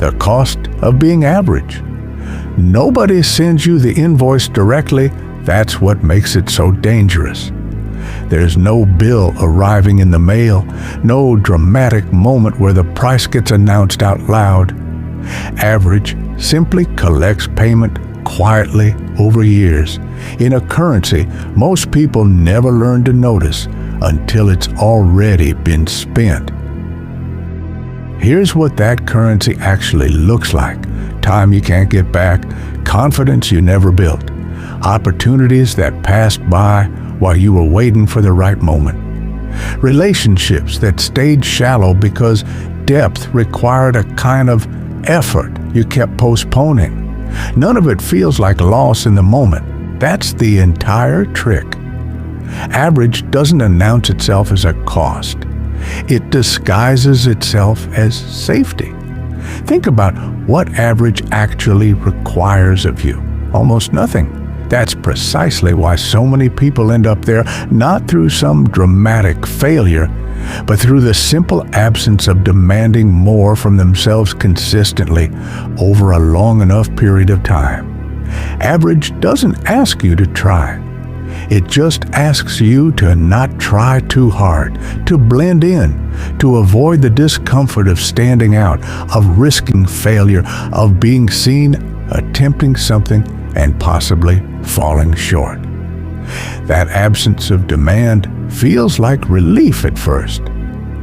the cost of being average. Nobody sends you the invoice directly. That's what makes it so dangerous. There's no bill arriving in the mail, no dramatic moment where the price gets announced out loud. Average simply collects payment quietly over years in a currency most people never learn to notice until it's already been spent. Here's what that currency actually looks like: time you can't get back, confidence you never built, opportunities that passed by while you were waiting for the right moment, relationships that stayed shallow because depth required a kind of effort you kept postponing. None of it feels like loss in the moment. That's the entire trick. Average doesn't announce itself as a cost. It disguises itself as safety. Think about what average actually requires of you. Almost nothing. That's precisely why so many people end up there, not through some dramatic failure, but through the simple absence of demanding more from themselves consistently over a long enough period of time. Average doesn't ask you to try. It just asks you to not try too hard, to blend in, to avoid the discomfort of standing out, of risking failure, of being seen attempting something and possibly falling short. That absence of demand feels like relief at first.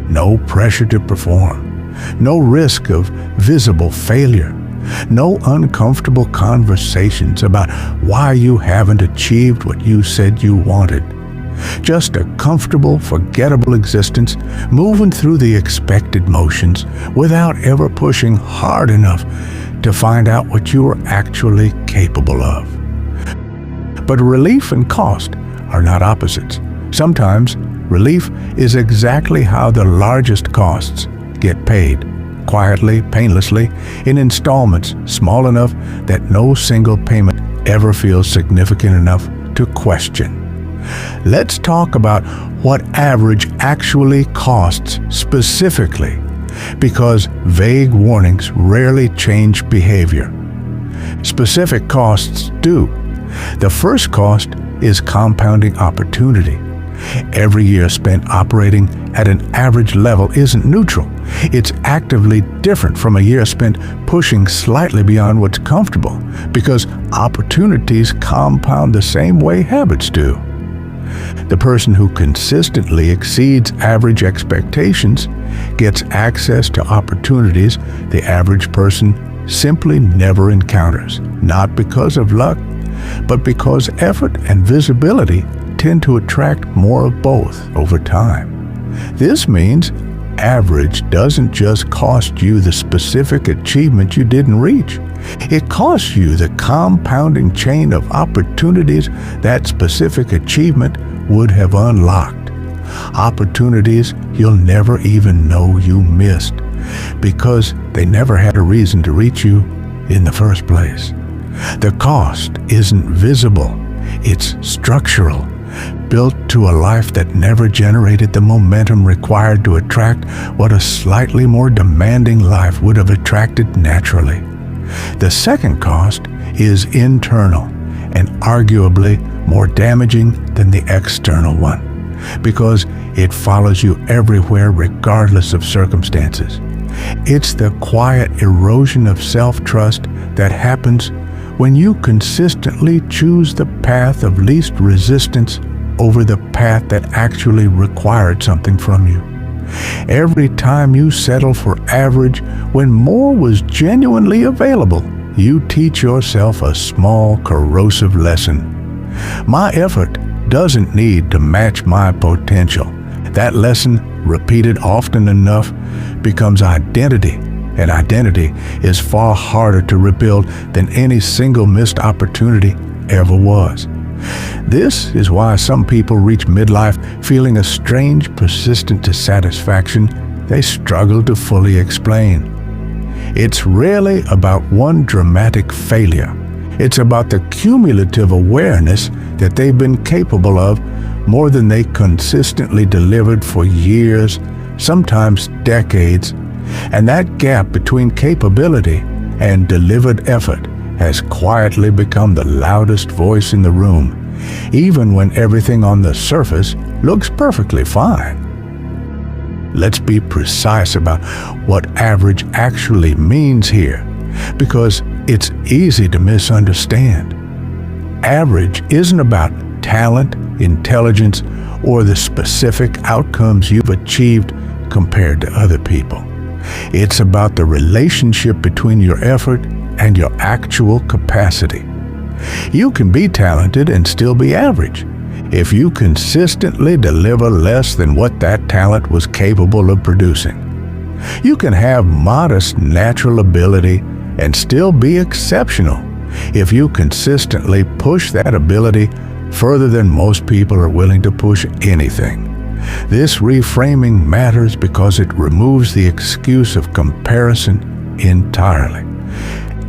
No pressure to perform, no risk of visible failure, no uncomfortable conversations about why you haven't achieved what you said you wanted. Just a comfortable, forgettable existence moving through the expected motions without ever pushing hard enough to find out what you are actually capable of. But relief and cost are not opposites. Sometimes relief is exactly how the largest costs get paid. Quietly, painlessly, in installments small enough that no single payment ever feels significant enough to question. Let's talk about what average actually costs specifically, because vague warnings rarely change behavior. Specific costs do. The first cost is compounding opportunity. Every year spent operating at an average level isn't neutral. It's actively different from a year spent pushing slightly beyond what's comfortable, because opportunities compound the same way habits do. The person who consistently exceeds average expectations gets access to opportunities the average person simply never encounters, not because of luck, but because effort and visibility tend to attract more of both over time. This means average doesn't just cost you the specific achievement you didn't reach. It costs you the compounding chain of opportunities that specific achievement would have unlocked. Opportunities you'll never even know you missed, because they never had a reason to reach you in the first place. The cost isn't visible, it's structural, built to a life that never generated the momentum required to attract what a slightly more demanding life would have attracted naturally. The second cost is internal and arguably more damaging than the external one, because it follows you everywhere regardless of circumstances. It's the quiet erosion of self-trust that happens when you consistently choose the path of least resistance over the path that actually required something from you. Every time you settle for average when more was genuinely available, you teach yourself a small, corrosive lesson. My effort doesn't need to match my potential. That lesson, repeated often enough, becomes identity. And identity is far harder to rebuild than any single missed opportunity ever was. This is why some people reach midlife feeling a strange, persistent dissatisfaction they struggle to fully explain. It's rarely about one dramatic failure. It's about the cumulative awareness that they've been capable of more than they consistently delivered for years, sometimes decades, And that gap between capability and delivered effort has quietly become the loudest voice in the room, even when everything on the surface looks perfectly fine. Let's be precise about what average actually means here, because it's easy to misunderstand. Average isn't about talent, intelligence, or the specific outcomes you've achieved compared to other people. It's about the relationship between your effort and your actual capacity. You can be talented and still be average if you consistently deliver less than what that talent was capable of producing. You can have modest natural ability and still be exceptional if you consistently push that ability further than most people are willing to push anything. This reframing matters because it removes the excuse of comparison entirely.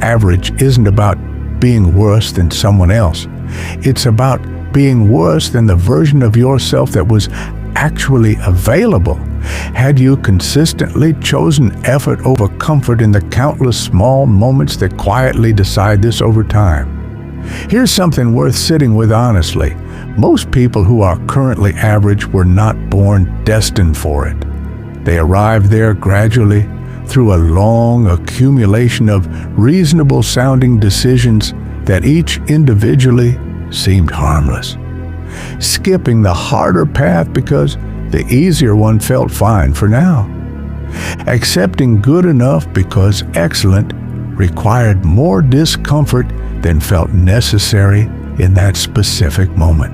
Average isn't about being worse than someone else. It's about being worse than the version of yourself that was actually available had you consistently chosen effort over comfort in the countless small moments that quietly decide this over time. Here's something worth sitting with honestly. Most people who are currently average were not born destined for it. They arrived there gradually through a long accumulation of reasonable-sounding decisions that each individually seemed harmless, skipping the harder path because the easier one felt fine for now, accepting good enough because excellent required more discomfort than felt necessary in that specific moment.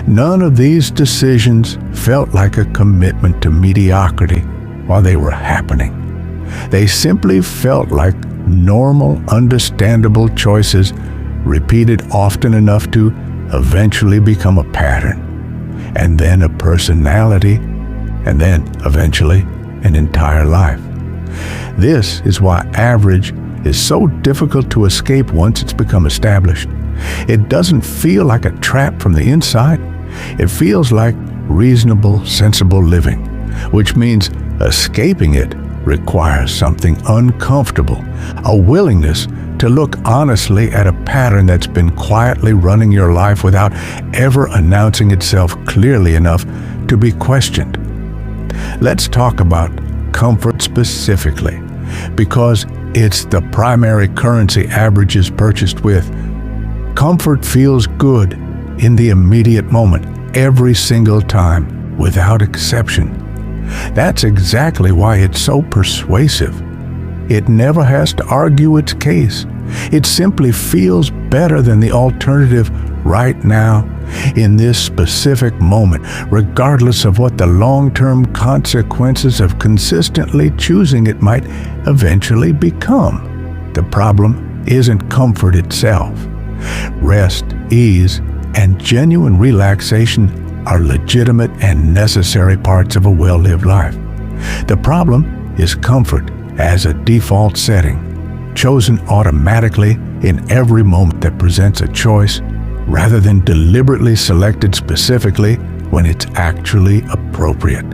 None of these decisions felt like a commitment to mediocrity while they were happening. They simply felt like normal, understandable choices repeated often enough to eventually become a pattern, and then a personality, and then eventually an entire life. This is why average is so difficult to escape once it's become established. It doesn't feel like a trap from the inside. It feels like reasonable, sensible living, which means escaping it requires something uncomfortable, a willingness to look honestly at a pattern that's been quietly running your life without ever announcing itself clearly enough to be questioned. Let's talk about comfort specifically, because it's the primary currency average is purchased with. Comfort feels good in the immediate moment, every single time, without exception. That's exactly why it's so persuasive. It never has to argue its case. It simply feels better than the alternative right now, in this specific moment, regardless of what the long-term consequences of consistently choosing it might eventually become. The problem isn't comfort itself. Rest, ease, and genuine relaxation are legitimate and necessary parts of a well-lived life. The problem is comfort as a default setting, chosen automatically in every moment that presents a choice, rather than deliberately selected specifically when it's actually appropriate.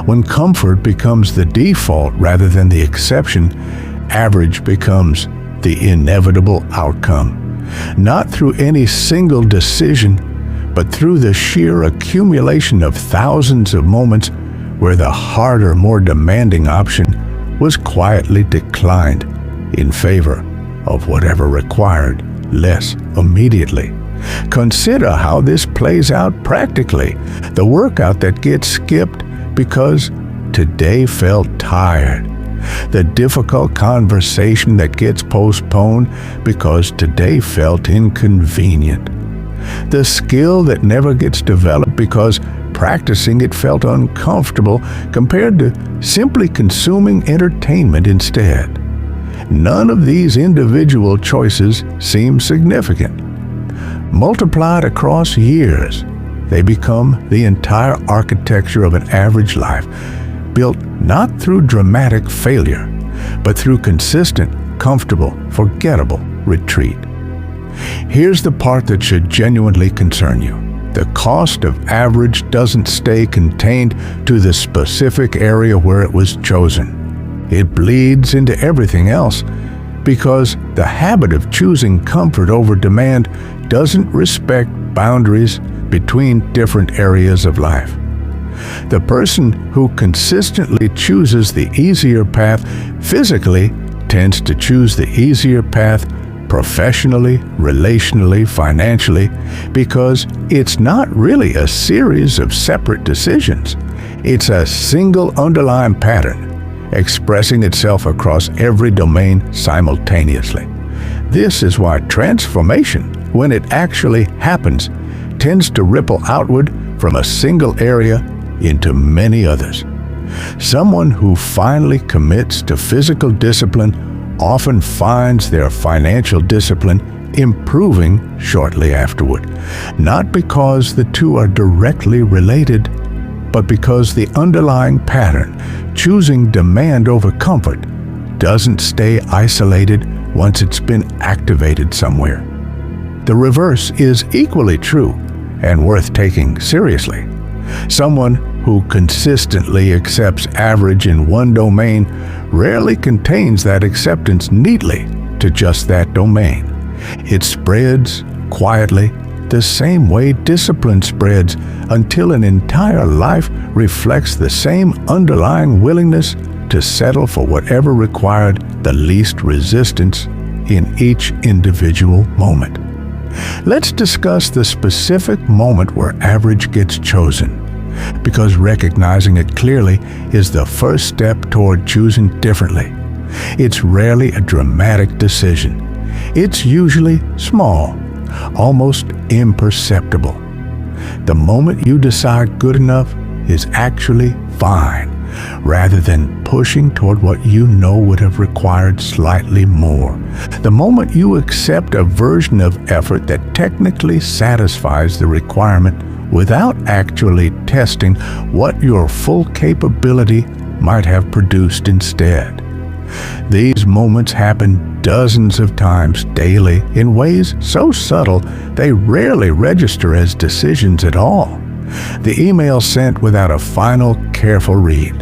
When comfort becomes the default rather than the exception, average becomes the inevitable outcome. Not through any single decision, but through the sheer accumulation of thousands of moments where the harder, more demanding option was quietly declined in favor of whatever required less immediately. Consider how this plays out practically. The workout that gets skipped because today felt tired. The difficult conversation that gets postponed because today felt inconvenient. The skill that never gets developed because practicing it felt uncomfortable compared to simply consuming entertainment instead. None of these individual choices seem significant. Multiplied across years, they become the entire architecture of an average life, built not through dramatic failure, but through consistent, comfortable, forgettable retreat. Here's the part that should genuinely concern you. The cost of average doesn't stay contained to the specific area where it was chosen. it bleeds into everything else because the habit of choosing comfort over demand doesn't respect boundaries between different areas of life. The person who consistently chooses the easier path physically tends to choose the easier path professionally, relationally, financially, because it's not really a series of separate decisions. It's a single underlying pattern expressing itself across every domain simultaneously. This is why transformation, when it actually happens, tends to ripple outward from a single area into many others. Someone who finally commits to physical discipline often finds their financial discipline improving shortly afterward, not because the two are directly related, but because the underlying pattern, choosing demand over comfort, doesn't stay isolated once it's been activated somewhere. The reverse is equally true and worth taking seriously. Someone who consistently accepts average in one domain rarely contains that acceptance neatly to just that domain. It spreads quietly the same way discipline spreads until an entire life reflects the same underlying willingness to settle for whatever required the least resistance in each individual moment. Let's discuss the specific moment where average gets chosen, because recognizing it clearly is the first step toward choosing differently. It's rarely a dramatic decision. It's usually small, almost imperceptible. The moment you decide good enough is actually fine, rather than pushing toward what you know would have required slightly more. The moment you accept a version of effort that technically satisfies the requirement without actually testing what your full capability might have produced instead. These moments happen dozens of times daily in ways so subtle they rarely register as decisions at all. The email sent without a final, careful read.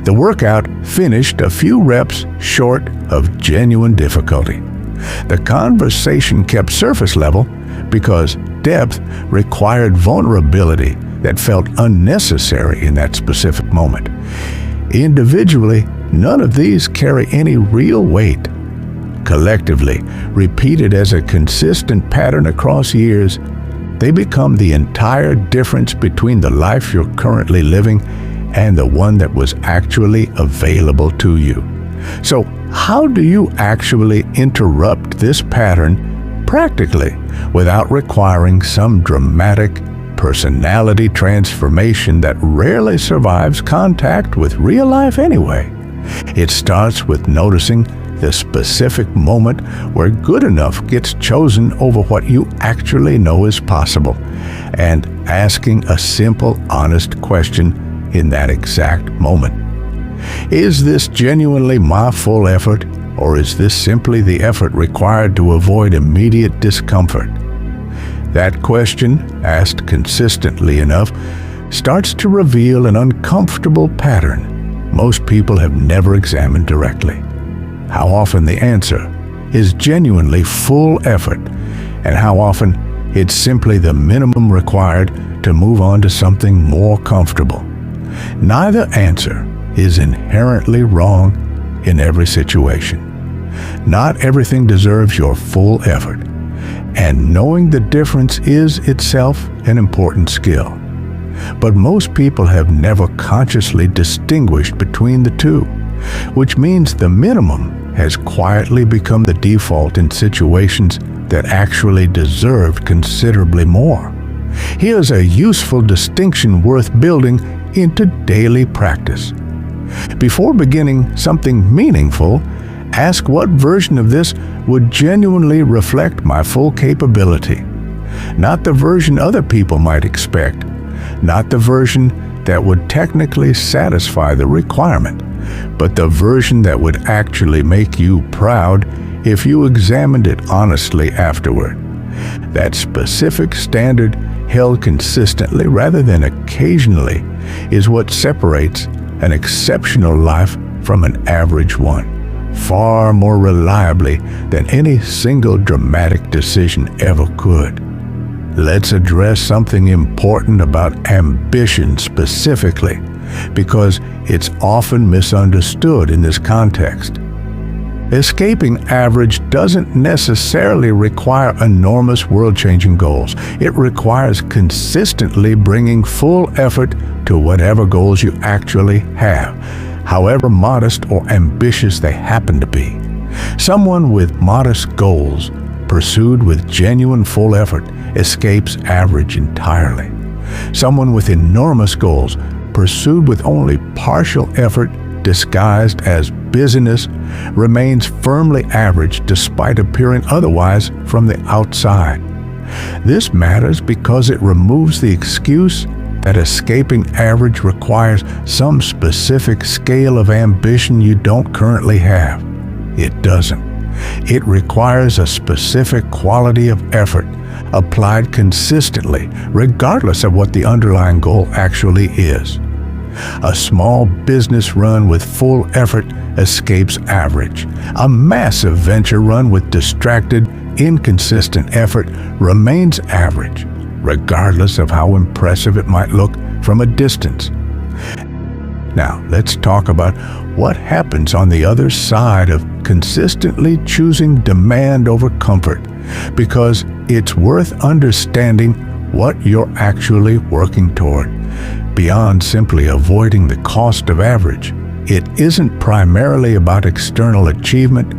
The workout finished a few reps short of genuine difficulty. The conversation kept surface level because depth required vulnerability that felt unnecessary in that specific moment. Individually, none of these carry any real weight. Collectively, repeated as a consistent pattern across years, they become the entire difference between the life you're currently living and the one that was actually available to you. So, how do you actually interrupt this pattern practically without requiring some dramatic personality transformation that rarely survives contact with real life anyway? It starts with noticing the specific moment where good enough gets chosen over what you actually know is possible, and asking a simple, honest question in that exact moment. Is this genuinely my full effort, or is this simply the effort required to avoid immediate discomfort? That question, asked consistently enough, starts to reveal an uncomfortable pattern most people have never examined directly. How often the answer is genuinely full effort, and how often it's simply the minimum required to move on to something more comfortable. Neither answer is inherently wrong in every situation. Not everything deserves your full effort, and knowing the difference is itself an important skill. But most people have never consciously distinguished between the two, which means the minimum has quietly become the default in situations that actually deserved considerably more. Here's a useful distinction worth building into daily practice. Before beginning something meaningful, ask what version of this would genuinely reflect my full capability. Not the version other people might expect, not the version that would technically satisfy the requirement, but the version that would actually make you proud if you examined it honestly afterward. That specific standard, held consistently rather than occasionally, is what separates an exceptional life from an average one, far more reliably than any single dramatic decision ever could. Let's address something important about ambition specifically, because it's often misunderstood in this context. Escaping average doesn't necessarily require enormous world-changing goals. It requires consistently bringing full effort to whatever goals you actually have, however modest or ambitious they happen to be. Someone with modest goals, pursued with genuine full effort, escapes average entirely. Someone with enormous goals, pursued with only partial effort, disguised as busyness, remains firmly average despite appearing otherwise from the outside. This matters because it removes the excuse that escaping average requires some specific scale of ambition you don't currently have. It doesn't. It requires a specific quality of effort applied consistently, regardless of what the underlying goal actually is. A small business run with full effort escapes average. A massive venture run with distracted, inconsistent effort remains average, regardless of how impressive it might look from a distance. Now, let's talk about what happens on the other side of consistently choosing demand over comfort, because it's worth understanding what you're actually working toward. Beyond simply avoiding the cost of average, it isn't primarily about external achievement,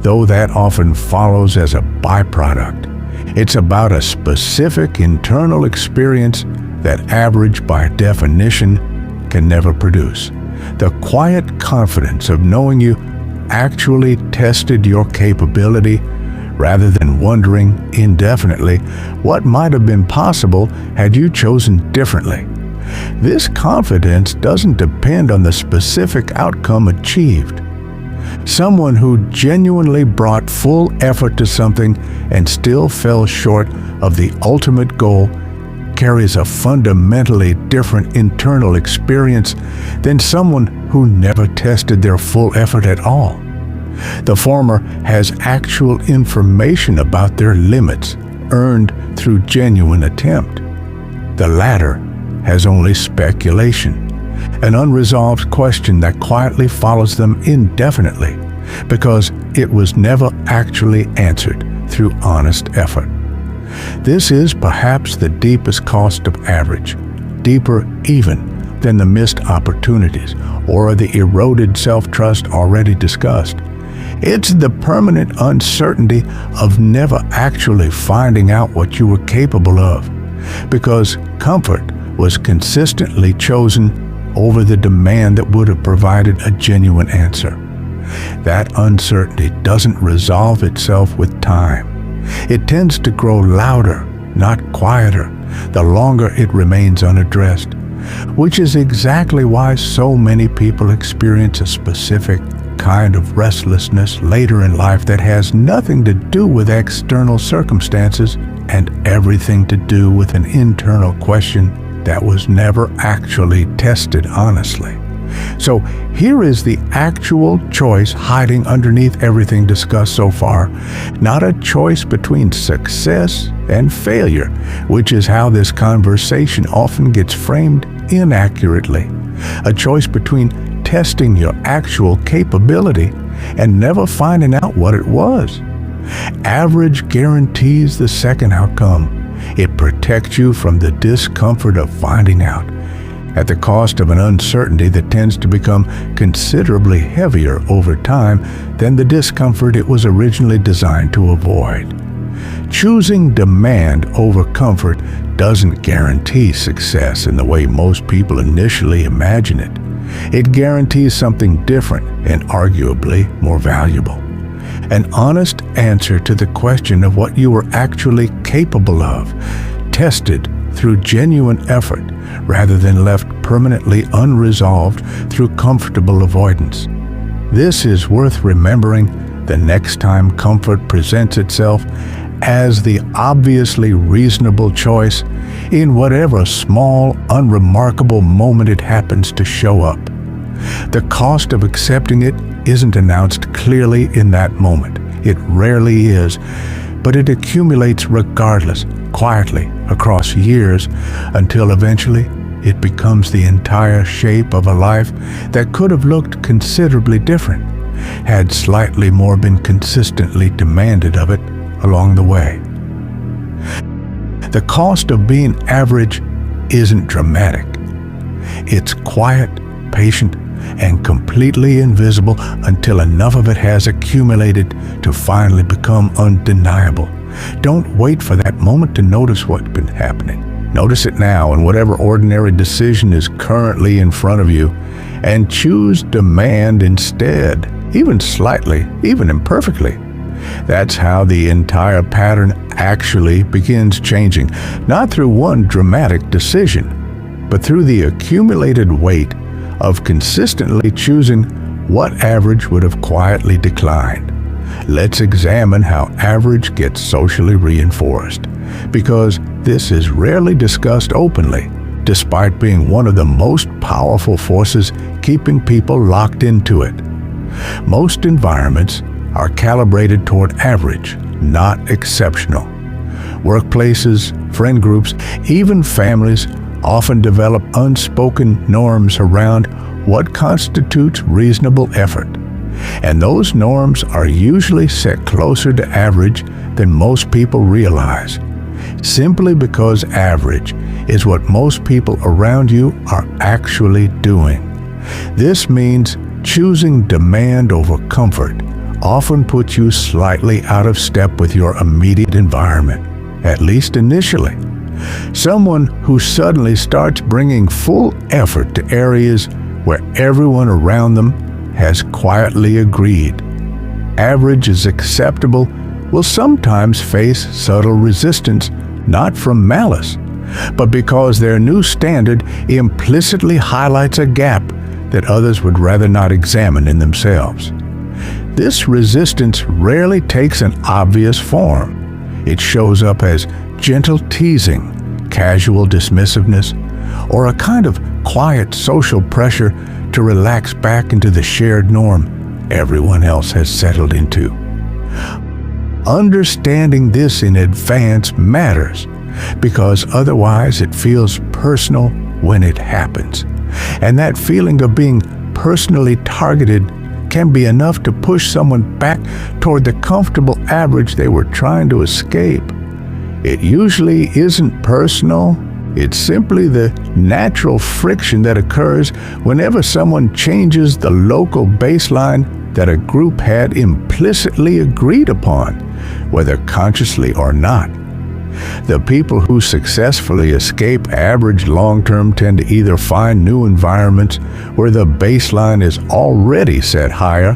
though that often follows as a byproduct. It's about a specific internal experience that average, by definition, can never produce. The quiet confidence of knowing you actually tested your capability, rather than wondering indefinitely what might have been possible had you chosen differently. This confidence doesn't depend on the specific outcome achieved. Someone who genuinely brought full effort to something and still fell short of the ultimate goal carries a fundamentally different internal experience than someone who never tested their full effort at all. The former has actual information about their limits earned through genuine attempt. The latter has only speculation, an unresolved question that quietly follows them indefinitely because it was never actually answered through honest effort. This is perhaps the deepest cost of average, deeper even than the missed opportunities or the eroded self-trust already discussed. It's the permanent uncertainty of never actually finding out what you were capable of, because comfort was consistently chosen over the demand that would have provided a genuine answer. That uncertainty doesn't resolve itself with time. It tends to grow louder, not quieter, the longer it remains unaddressed, which is exactly why so many people experience a specific kind of restlessness later in life that has nothing to do with external circumstances and everything to do with an internal question that was never actually tested honestly. So here is the actual choice hiding underneath everything discussed so far, not a choice between success and failure, which is how this conversation often gets framed inaccurately. A choice between testing your actual capability and never finding out what it was. Average guarantees the second outcome. It protects you from the discomfort of finding out, at the cost of an uncertainty that tends to become considerably heavier over time than the discomfort it was originally designed to avoid. Choosing demand over comfort doesn't guarantee success in the way most people initially imagine it. It guarantees something different and arguably more valuable. An honest answer to the question of what you were actually capable of, tested through genuine effort rather than left permanently unresolved through comfortable avoidance. This is worth remembering the next time comfort presents itself as the obviously reasonable choice in whatever small, unremarkable moment it happens to show up. The cost of accepting it isn't announced clearly in that moment. It rarely is, but it accumulates regardless, quietly, across years, until eventually it becomes the entire shape of a life that could have looked considerably different, had slightly more been consistently demanded of it along the way. The cost of being average isn't dramatic. It's quiet, patient, and completely invisible until enough of it has accumulated to finally become undeniable. Don't wait for that moment to notice what's been happening. Notice it now in whatever ordinary decision is currently in front of you, and choose demand instead, even slightly, even imperfectly. That's how the entire pattern actually begins changing, not through one dramatic decision, but through the accumulated weight of consistently choosing what average would have quietly declined. Let's examine how average gets socially reinforced, because this is rarely discussed openly, despite being one of the most powerful forces keeping people locked into it. Most environments are calibrated toward average, not exceptional. Workplaces, friend groups, even families often develop unspoken norms around what constitutes reasonable effort. And those norms are usually set closer to average than most people realize, simply because average is what most people around you are actually doing. This means choosing demand over comfort often puts you slightly out of step with your immediate environment, at least initially. Someone who suddenly starts bringing full effort to areas where everyone around them has quietly agreed average is acceptable will sometimes face subtle resistance, not from malice, but because their new standard implicitly highlights a gap that others would rather not examine in themselves. This resistance rarely takes an obvious form. It shows up as gentle teasing, casual dismissiveness, or a kind of quiet social pressure to relax back into the shared norm everyone else has settled into. Understanding this in advance matters, because otherwise it feels personal when it happens. And that feeling of being personally targeted can be enough to push someone back toward the comfortable average they were trying to escape. It usually isn't personal. It's simply the natural friction that occurs whenever someone changes the local baseline that a group had implicitly agreed upon, whether consciously or not. The people who successfully escape average long-term tend to either find new environments where the baseline is already set higher,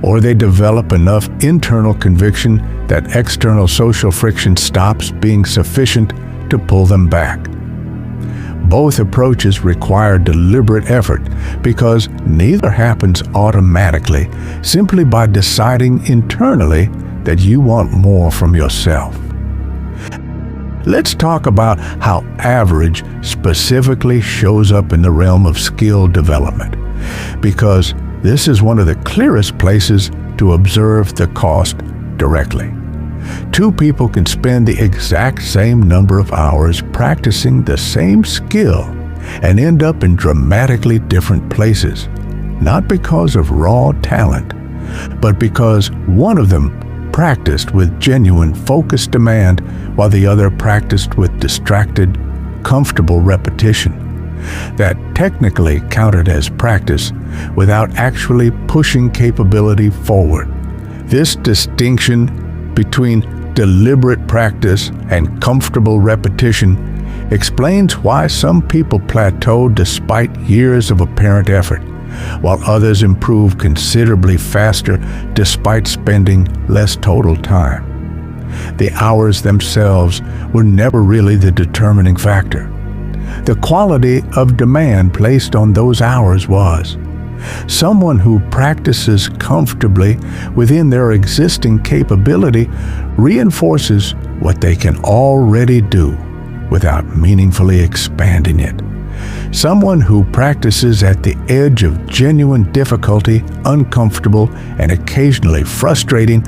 or they develop enough internal conviction that external social friction stops being sufficient to pull them back. Both approaches require deliberate effort because neither happens automatically, simply by deciding internally that you want more from yourself. Let's talk about how average specifically shows up in the realm of skill development, because this is one of the clearest places to observe the cost directly. Two people can spend the exact same number of hours practicing the same skill and end up in dramatically different places, not because of raw talent, but because one of them practiced with genuine focused demand while the other practiced with distracted, comfortable repetition. That technically counted as practice without actually pushing capability forward. This distinction between deliberate practice and comfortable repetition explains why some people plateau despite years of apparent effort, while others improve considerably faster despite spending less total time. The hours themselves were never really the determining factor. The quality of demand placed on those hours was. Someone who practices comfortably within their existing capability reinforces what they can already do without meaningfully expanding it. Someone who practices at the edge of genuine difficulty, uncomfortable, and occasionally frustrating,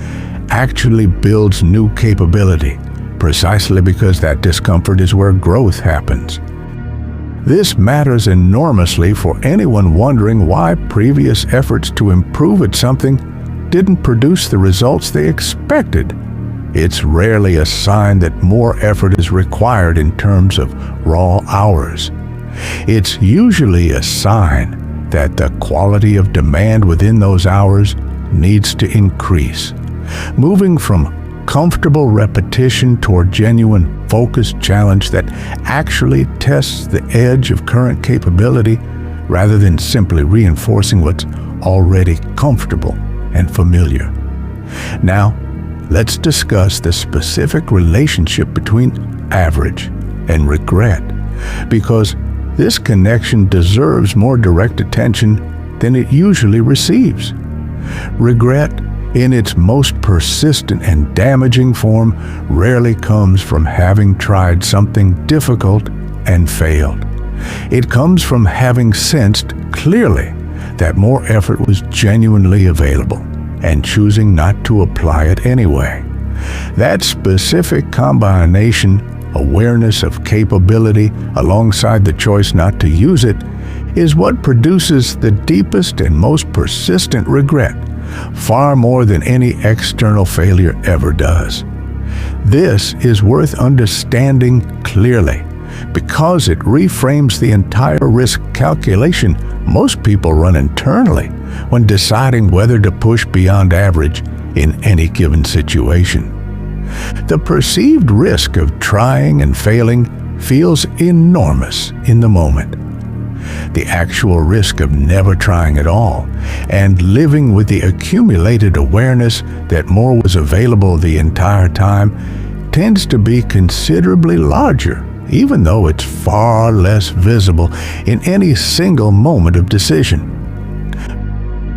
actually builds new capability, precisely because that discomfort is where growth happens. This matters enormously for anyone wondering why previous efforts to improve at something didn't produce the results they expected. It's rarely a sign that more effort is required in terms of raw hours. It's usually a sign that the quality of demand within those hours needs to increase, moving from comfortable repetition toward genuine focused challenge that actually tests the edge of current capability rather than simply reinforcing what's already comfortable and familiar. Now, let's discuss the specific relationship between average and regret, because this connection deserves more direct attention than it usually receives. Regret, in its most persistent and damaging form, rarely comes from having tried something difficult and failed. It comes from having sensed clearly that more effort was genuinely available and choosing not to apply it anyway. That specific combination, awareness of capability alongside the choice not to use it, is what produces the deepest and most persistent regret, far more than any external failure ever does. This is worth understanding clearly because it reframes the entire risk calculation most people run internally when deciding whether to push beyond average in any given situation. The perceived risk of trying and failing feels enormous in the moment. The actual risk of never trying at all and living with the accumulated awareness that more was available the entire time tends to be considerably larger, even though it's far less visible in any single moment of decision.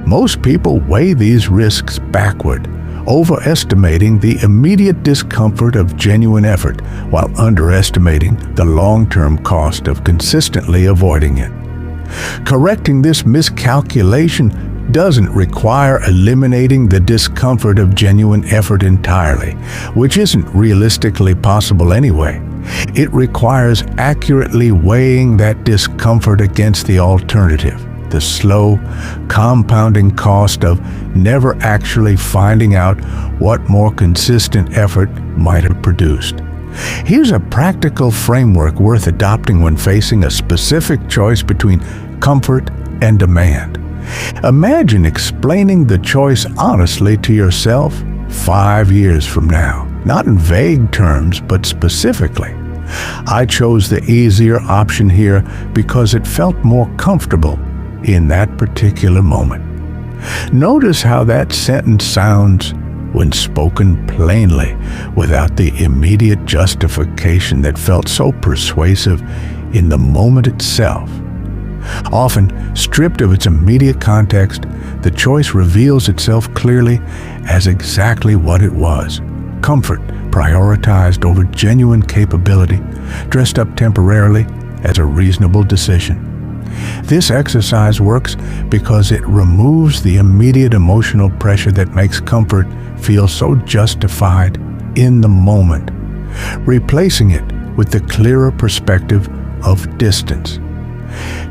Most people weigh these risks backward, overestimating the immediate discomfort of genuine effort while underestimating the long-term cost of consistently avoiding it. Correcting this miscalculation doesn't require eliminating the discomfort of genuine effort entirely, which isn't realistically possible anyway. It requires accurately weighing that discomfort against the alternative, the slow, compounding cost of never actually finding out what more consistent effort might have produced. Here's a practical framework worth adopting when facing a specific choice between comfort and demand. Imagine explaining the choice honestly to yourself 5 years from now, not in vague terms, but specifically. I chose the easier option here because it felt more comfortable in that particular moment. Notice how that sentence sounds when spoken plainly, without the immediate justification that felt so persuasive in the moment itself. Often, stripped of its immediate context, the choice reveals itself clearly as exactly what it was: comfort prioritized over genuine capability, dressed up temporarily as a reasonable decision. This exercise works because it removes the immediate emotional pressure that makes comfort feel so justified in the moment, replacing it with the clearer perspective of distance.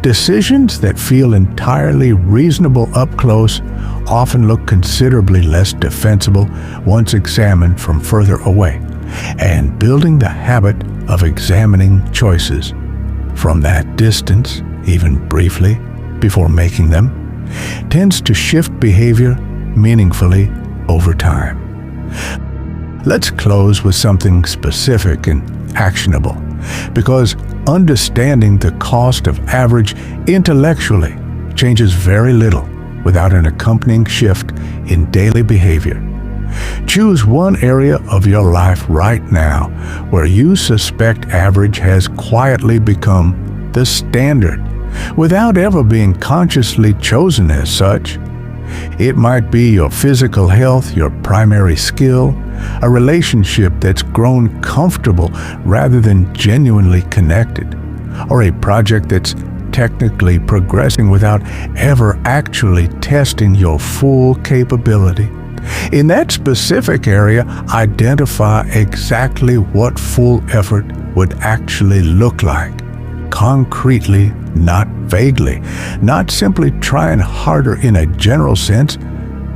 Decisions that feel entirely reasonable up close often look considerably less defensible once examined from further away, and building the habit of examining choices from that distance, even briefly, before making them, tends to shift behavior meaningfully over time. Let's close with something specific and actionable, because understanding the cost of average intellectually changes very little without an accompanying shift in daily behavior. Choose one area of your life right now where you suspect average has quietly become the standard, without ever being consciously chosen as such. It might be your physical health, your primary skill, a relationship that's grown comfortable rather than genuinely connected, or a project that's technically progressing without ever actually testing your full capability. In that specific area, identify exactly what full effort would actually look like. Concretely, not vaguely. Not simply trying harder in a general sense,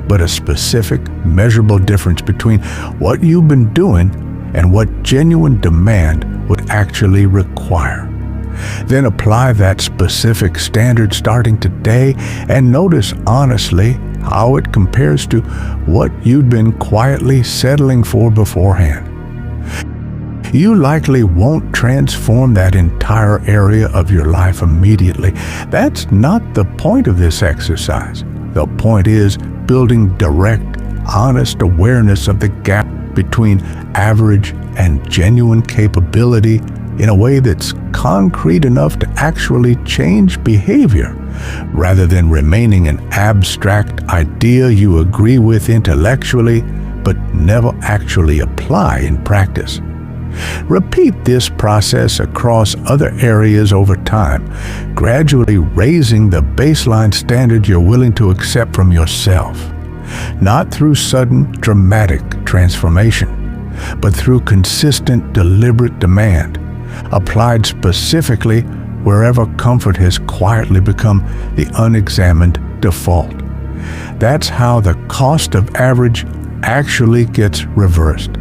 but a specific, measurable difference between what you've been doing and what genuine demand would actually require. Then apply that specific standard starting today and notice honestly how it compares to what you'd been quietly settling for beforehand. You likely won't transform that entire area of your life immediately. That's not the point of this exercise. The point is building direct, honest awareness of the gap between average and genuine capability in a way that's concrete enough to actually change behavior, rather than remaining an abstract idea you agree with intellectually but never actually apply in practice. Repeat this process across other areas over time, gradually raising the baseline standard you're willing to accept from yourself. Not through sudden, dramatic transformation, but through consistent, deliberate demand, applied specifically wherever comfort has quietly become the unexamined default. That's how the cost of average actually gets reversed.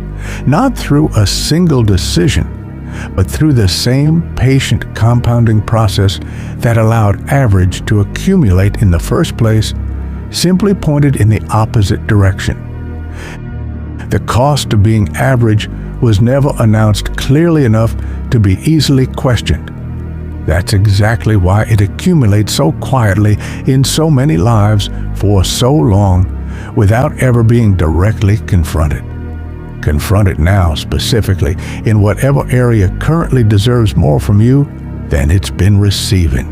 Not through a single decision, but through the same patient compounding process that allowed average to accumulate in the first place, simply pointed in the opposite direction. The cost of being average was never announced clearly enough to be easily questioned. That's exactly why it accumulates so quietly in so many lives for so long without ever being directly confronted. Confront it now, specifically, in whatever area currently deserves more from you than it's been receiving.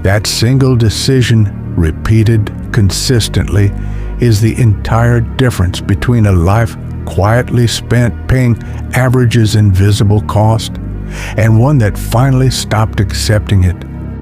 That single decision, repeated consistently, is the entire difference between a life quietly spent paying average's invisible cost and one that finally stopped accepting it